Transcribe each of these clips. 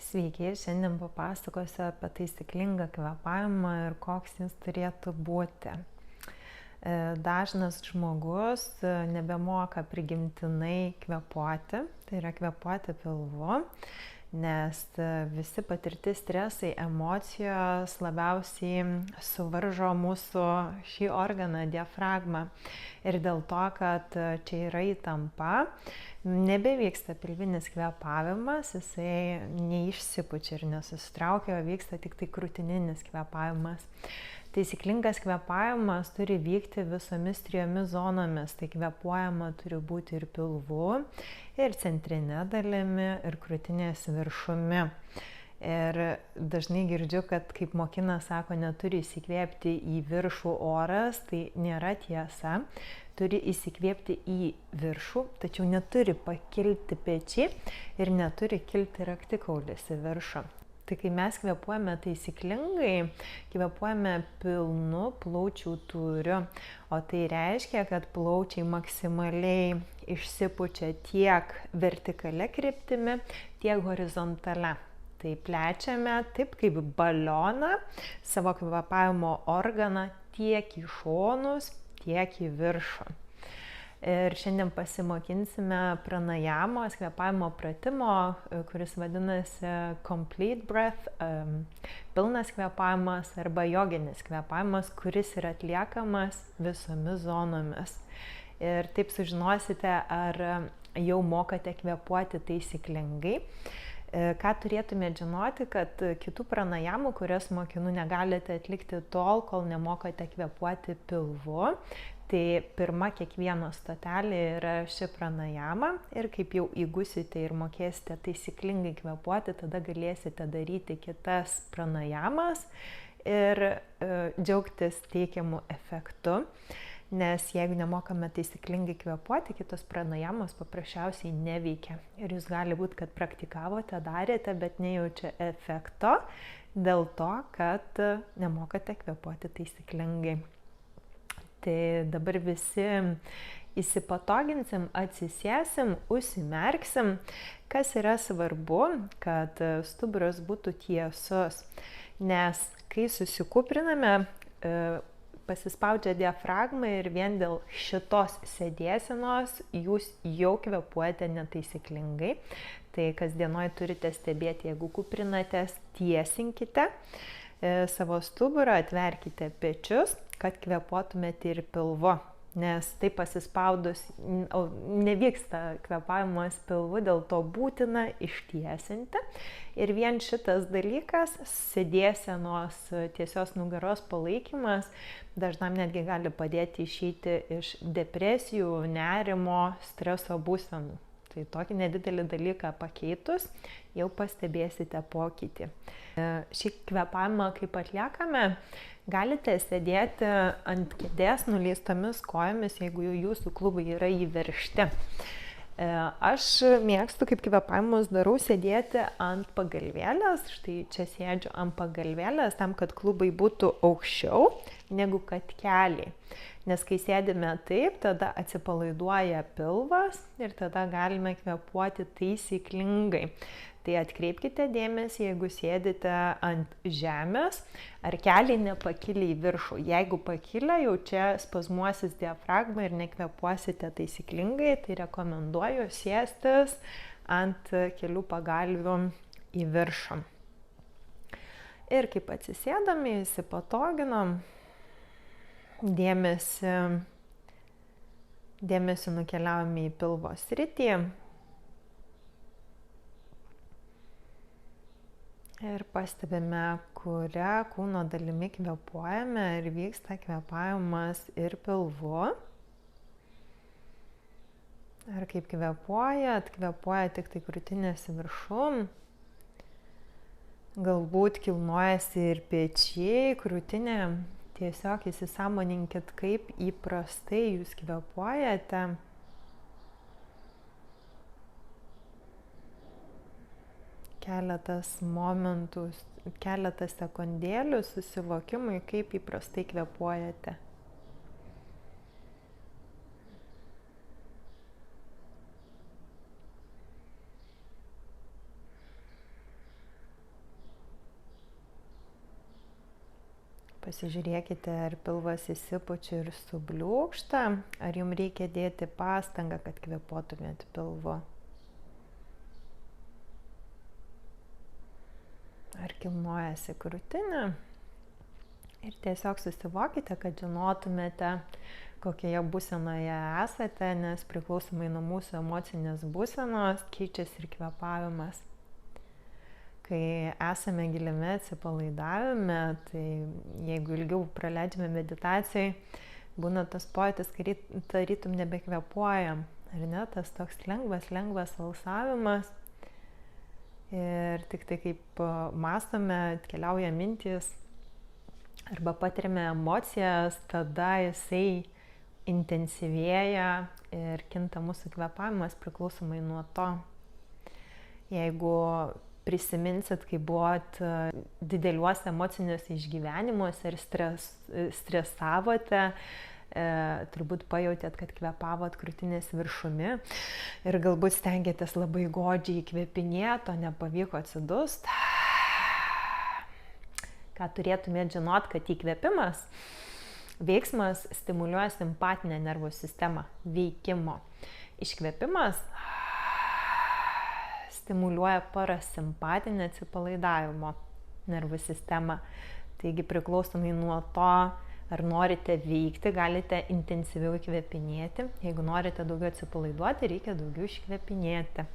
Sveiki, šiandien papasakosiu apie taisyklingą kvėpavimą ir koks jis turėtų būti. Dažnas žmogus nebemoka prigimtinai kvėpuoti, tai yra kvėpuoti pilvu, nes visi patirti stresai, emocijos labiausiai suvaržo mūsų šį organą, diafragmą. Ir dėl to, kad čia yra įtampa, nebevyksta pilvinis kvėpavimas, jisai neišsipučia ir nesusitraukia, o vyksta tik tai krūtininis kvėpavimas. Taisyklingas kvėpavimas turi vykti visomis trijomis zonomis, tai kvėpuojama turi būti ir pilvu, ir centrinė dalimi, ir krūtinės viršumi. Ir dažnai girdžiu, kad kaip mokina sako, neturi įsikvėpti į viršų oras, tai nėra tiesa. Turi įsikvėpti į viršų, tačiau neturi pakilti pečiai ir neturi kilti raktikaulis į viršų. Tai kai mes kvėpuojame taisyklingai, kvėpuojame pilnu plaučių tūriu, o tai reiškia, kad plaučiai maksimaliai išsipučia tiek vertikalia kryptimi, tiek horizontale. Tai plečiame taip kaip balioną savo kvėpavimo organą tiek į šonus, tiek į viršų. Ir šiandien pasimokinsime pranajamos kvėpavimo pratimo, kuris vadinasi Complete Breath, pilnas kvėpavimas arba joginis kvėpavimas, kuris yra atliekamas visomis zonomis. Ir taip sužinosite, ar jau mokate kvėpuoti taisyklingai. Ką turėtumėte žinoti, kad kitų pranajamų, kurias mokinu, negalite atlikti tol, kol nemokate kvėpuoti pilvu. Tai pirma kiekvieno stotelė yra ši pranajama ir kaip jau įgusite ir mokėsite taisyklingai kvėpuoti, tada galėsite daryti kitas pranajamas ir džiaugtis teikiamu efektu. Nes jeigu nemokame taisyklingai kvėpuoti, kitos pranajamos paprasčiausiai neveikia. Ir jūs gali būti, kad praktikavote, darėte, bet nejaučia efekto dėl to, kad nemokate kvėpuoti taisyklingai. Tai dabar visi įsipatoginsim, atsisėsim, užsimerksim. Kas yra svarbu, kad stuburas būtų tiesus, nes kai susikūpriname, pasispaudžia diafragma ir vien dėl šitos sėdėsenos jūs jau kvėpuojate netaisyklingai. Tai kasdienoj turite stebėti, jeigu kuprinatės, tiesinkite savo stuburą, atverkite pečius, kad kvėpuotumėte ir pilvu, nes taip pasispaudus nevyksta kvėpavimas pilvu, dėl to būtina ištiesinti. Ir vien šitas dalykas, sėdėsenos tiesios nugaros palaikymas, dažnam netgi gali padėti išeiti iš depresijų, nerimo, streso būsenų. Tai tokį nedidelį dalyką pakeitus, jau pastebėsite pokytį. Šį kvėpavimą, kaip atliekame, galite sėdėti ant kėdės nuleistomis kojomis, jeigu jūsų klubai yra įveržti. Aš mėgstu, kaip kvėpavimus darau, sėdėti ant pagalvėlės. Štai čia sėdžiu ant pagalvėlės, tam, kad klubai būtų aukščiau negu kad keliai. Nes kai sėdime taip, tada atsipalaiduoja pilvas ir tada galime kvėpuoti taisyklingai. Tai atkreipkite dėmesį, jeigu sėdite ant žemės, ar keliai nepakilę į viršų. Jeigu pakilę, jau čia spazmuosis diafragma ir nekvėpuosite taisyklingai, tai rekomenduoju sėstis ant kelių pagalvių į viršų. Ir kaip atsisėdame, įsipatoginam, dėmesį nukeliaujame į pilvo sritį. Ir pastebime, kurią kūno dalimi kvėpuojame ir vyksta kvėpavimas ir pilvu. Ar kaip kvėpuojat tik tai krūtinės viršum. Galbūt kilnojasi ir pečiai, krūtinė. Tiesiog įsisąmoninkit, kaip įprastai jūs kvėpuojate. Keletas momentų, keletas sekundėlių susivokimui, kaip įprastai kvėpuojate. Pasižiūrėkite, ar pilvas įsipučia ir subliūkšta, ar jums reikia dėti pastangą, kad kvėpuotumėt pilvu. Ar kilnojasi krūtinė. Ir tiesiog susivokite, kad žinotumėte, kokioje būsenoje esate, nes priklausomai nuo mūsų emocinės būsenos keičiasi ir kvėpavimas. Kai esame giliame atsipalaidavime, tai jeigu ilgiau praleidžiame meditacijai, būna tas pojūtis, kai tarytum nebekvėpuojam, ar ne, tas toks lengvas alsavimas. Ir tik tai kaip mąstome, atkeliauja mintys arba patiriame emocijas, tada jisai intensyvėja ir kinta mūsų kvėpavimas priklausomai nuo to. Jeigu prisiminsit, kai buvot dideliuose emociniuose išgyvenimuose ir stresavote, turbūt pajautėt, kad kvėpavot krūtinės viršumi ir galbūt stengiatės labai godžiai įkvėpinėti, o nepavyko atsidust. Ką turėtumėt žinot, kad įkvėpimas, veiksmas stimuliuoja simpatinę nervų sistemą veikimo. Iškvėpimas stimuliuoja parasimpatinę atsipalaidavimo nervų sistemą. Taigi priklausomai nuo to, ar norite veikti, galite intensyviau įkvėpinėti. Jeigu norite daugiau atsipalaiduoti, reikia daugiau iškvėpinėti.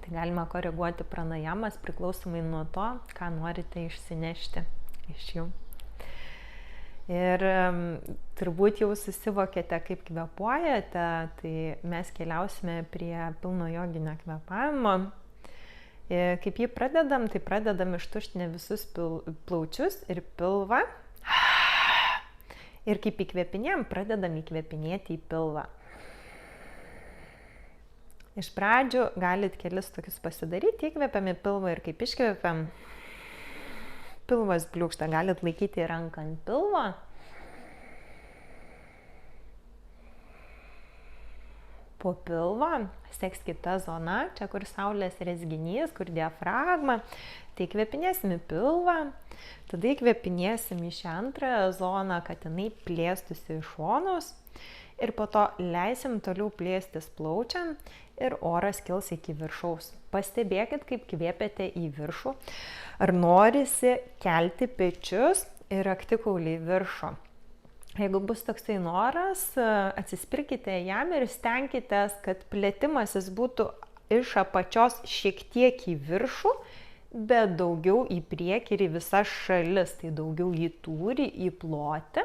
Tai galima koreguoti pranajamas priklausomai nuo to, ką norite išsinešti iš jų. Ir turbūt jau susivokėte, kaip kvėpuojate, tai mes keliausime prie pilno joginio kvėpavimo. Kaip jį pradedam, tai pradedam ištuštinę visus plaučius ir pilvą. Ir kaip įkvėpinėjom, pradedam įkvėpinėti į pilvą. Iš pradžių galit kelis tokius pasidaryti, įkvėpiam į pilvą ir kaip iškvėpiam, pilvas bliūkšta, galit laikyti ranką ant pilvo. Po pilvo seks kita zona, čia kur saulės rezginys, kur diafragma, tai įkvėpinėsim į pilvą, tada įkvėpinėsim į šią antrąją zoną, kad jinai plėstųsi į šonus. Ir po to leisim toliau plėstis plaučiam ir oras kils iki viršaus. Pastebėkit, kaip kvėpiate į viršų. Ar norisi kelti pečius ir raktikaulį į viršų. Jeigu bus toksai noras, atsispirkite jam ir stenkitės, kad plėtimasis būtų iš apačios šiek tiek į viršų, bet daugiau į priekį ir į visas šalis, tai daugiau į tūrį, į plotį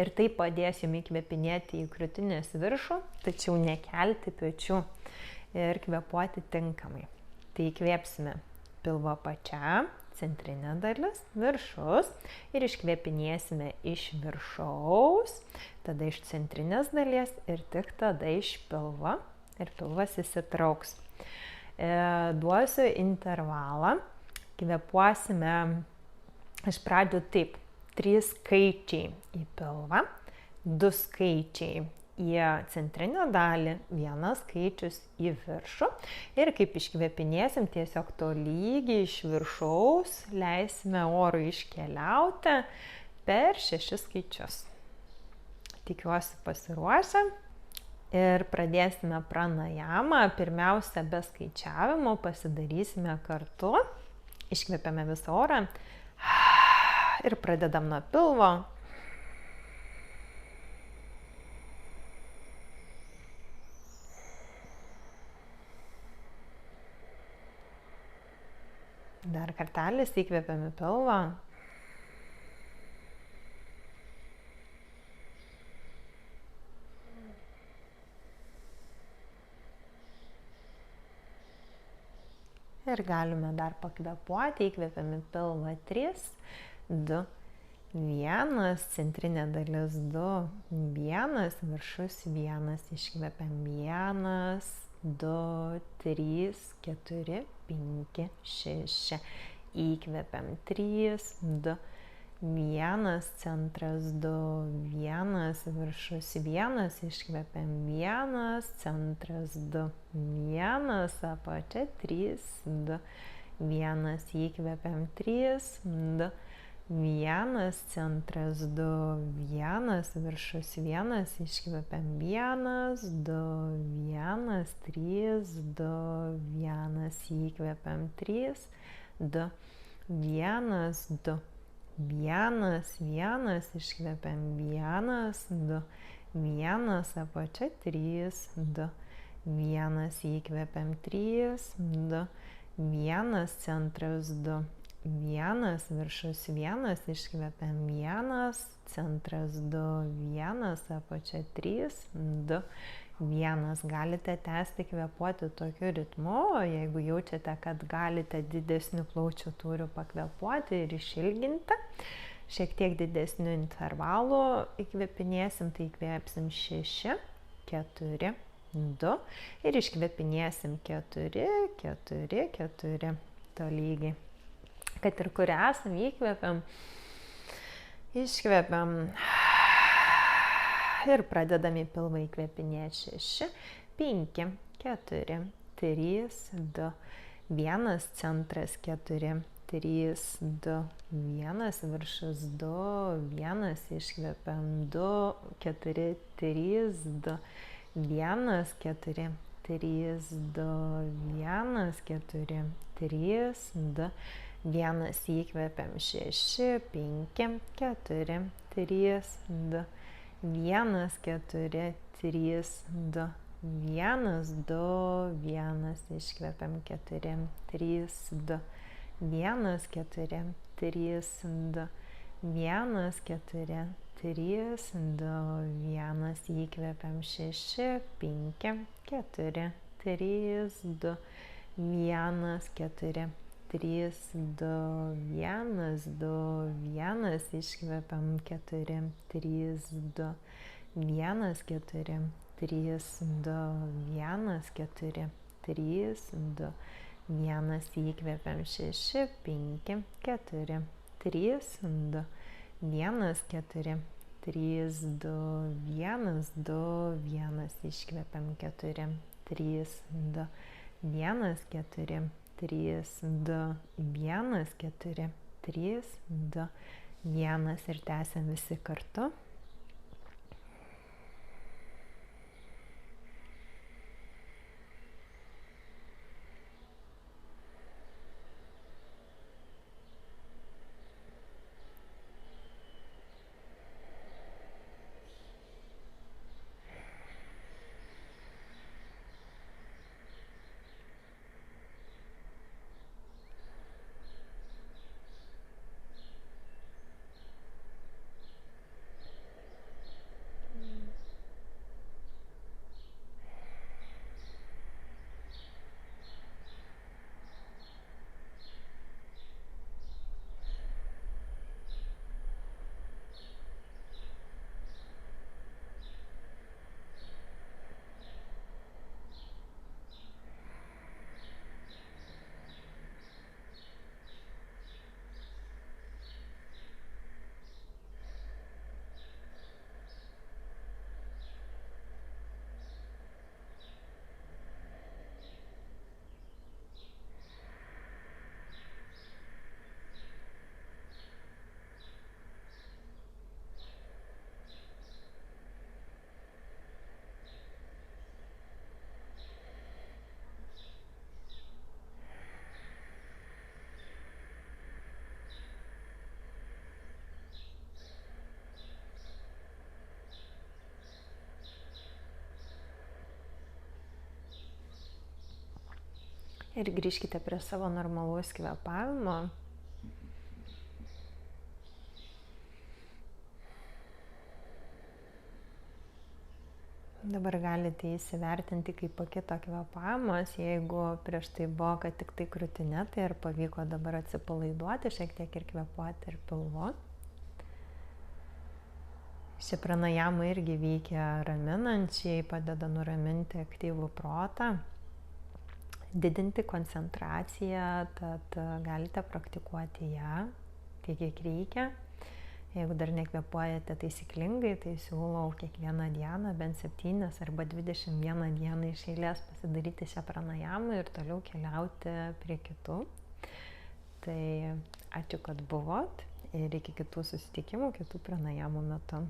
ir tai padės jums įkvėpinėti į krūtinės viršų, tačiau nekelti pečių ir kvėpuoti tinkamai. Tai įkvėpsime pilvo apačia, centrinė dalis, viršus ir iškvėpinėsime iš viršaus, tada iš centrinės dalies ir tik tada iš pilvo ir pilvas įsitrauks. Duosiu intervalą. Kvėpuosime iš pradžių taip, 3 skaičiai į pilvą, 2 skaičiai į centrinę dalį, 1 skaičius į viršų ir kaip iškvėpinėsim tiesiog tolygiai iš viršaus, leisime orui iškeliauti per 6 skaičius. Tikiuosi pasiruošę ir pradėsime pranajamą, pirmiausia be skaičiavimo, pasidarysime kartu. Iškvėpiame visą orą ir pradedam nuo pilvo. Dar kartelis įkvėpiam į pilvą. Ir galime dar pakvėpuoti, įkvėpiam į pilvą 3, 2, 1, centrinė dalis 2, 1, viršus 1, iškvėpiam 1, 2, 3, 4, 5, 6, įkvėpiam 3, 2, 1, centras 2, 1, viršus 1, iškvėpiam 1, centras 2, 1, apačia 3, 2, 1, įkvėpiam 3, 2, 1, centras 2, 1, viršus 1, iškvepiam 1, 2, 1, 3, 2, 1, įkvepiam 3, 2, 1, 2, 1, 1, iškvepiam 1, 2, 1, apačia 3, 2, 1, įkvepiam 3, 2, 1, centras 2, 1, viršus 1, iškvepiam 1, centras 2, 1, apačia 3, 2, 1. Galite tęsti kvėpuoti tokiu ritmu, jeigu jaučiate, kad galite didesnių plaučių tūrių pakvėpuoti ir išilginti. Šiek tiek didesnių intervalų įkvėpinėsim, tai įkvėpsim 6, 4, 2 ir iškvėpinėsim 4, 4, 4, tolygiai. Kad ir kur esam, įkvėpiam, iškvėpiam ir pradedam į pilvą įkvėpinėti 6, 5, 4, 3, 2, 1, centras 4, 3, 2, 1, viršus 2, 1, iškvėpiam 2, 4, 3, 2, 1, 4, 3, 2, 1, 4, 3, 2, 1, įkvėpiam 6, 5, 4, 3, 2, 1, 4, 3, 2, 1, 2, 1, iškvepiam 4, 3, 2, 1, 4, 3, 2, 1, 4, 3, 2, 1, įkvepiam 6, 5, 4, 3, 2, 1, 4, 3, 2, 1, 2, 1, iškvepiam 4, 3, 2, 1, 4, 3, 2, 1, 4, 3, 2, 1, įkvepiam 6, 5, 4, 3, 2, 1, 4, 3, 2, 1, 2, 1, iškvepiam 4, 3, 2, 1, 4, 3, 2, 1, 4, 3, 2, 1 ir tęsiam visi kartu. Ir grįžkite prie savo normalaus kvėpavimo. Dabar galite įsivertinti, kaip pakito kvėpavimas. Jeigu prieš tai buvo, kad tik tai krūtinė, tai ar pavyko dabar atsipalaiduoti, šiek tiek ir kvėpuoti ir pilvu. Ši pranajama irgi veikia raminančiai, padeda nuraminti aktyvų protą, didinti koncentraciją, tad galite praktikuoti ją tiek, kiek reikia. Jeigu dar nekvėpuojate taisyklingai, tai siūlau kiekvieną dieną bent 7 arba 21 dieną iš eilės pasidaryti šią pranajamą ir toliau keliauti prie kitų. Tai ačiū, kad buvot ir iki kitų susitikimų, kitų pranajamų metu.